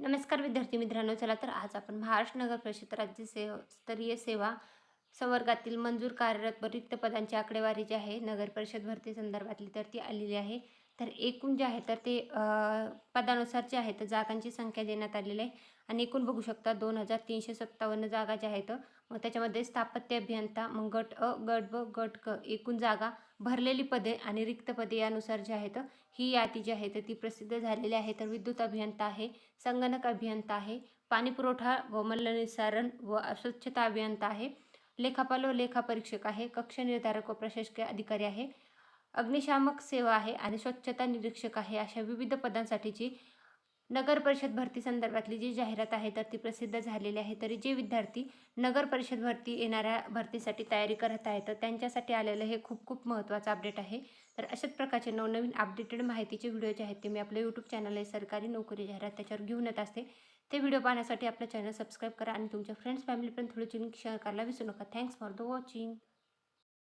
नमस्कार विद्यार्थी मित्रांनो, चला तर आज आपण महाराष्ट्र नगर परिषद राज्य स्तरीय सेवा संवर्गातील मंजूर कार्यरत रिक्त पदांची आकडेवारी जी आहे नगर परिषद भरती संदर्भातली तर ती आलेली आहे. तर एकूण जे आहे तर ते पदानुसार जे आहे तर जागांची संख्या देण्यात आलेली आहे आणि एकूण बघू शकता 2357 जागा ज्या आहेत. मग त्याच्यामध्ये स्थापत्य अभियंता, मग गट अ, गट ब, गट क एकूण जागा, भरलेली पदे आणि रिक्त पदे यानुसार जे आहेत ही यादी जी आहे तर ती प्रसिद्ध झालेली आहे. तर विद्युत अभियंता आहे, संगणक अभियंता आहे, पाणीपुरवठा व मलनिस्सारण व स्वच्छता अभियंता आहे, लेखापाल व लेखापरीक्षक आहे, कक्ष निर्धारक व प्रशासकीय अधिकारी आहे, अग्निशामक सेवा आहे आणि स्वच्छता निरीक्षक आहे. अशा विविध पदांसाठीची नगर परिषद भरती संदर्भातली जी जाहिरात आहे तर ती प्रसिद्ध झालेली आहे. तरी जे विद्यार्थी नगर परिषद भरती येणाऱ्या भरतीसाठी तयारी करत आहेत तर त्यांच्यासाठी आलेलं हे खूप खूप महत्त्वाचं अपडेट आहे. तर अशाच प्रकारचे नवनवीन अपडेटेड माहितीचे व्हिडिओ जे आहेत ते मी आपल्या यूट्यूब चॅनल आहे सरकारी नोकरी जाहिरात त्याच्यावर घेऊन येत असते. ते व्हिडिओ पाहण्यासाठी आपलं चॅनल सबस्क्राईब करा आणि तुमच्या फ्रेंड्स फॅमिलीपर्यंत थोडी लिंक शेअर करायला विसरू नका. Thanks for the watching.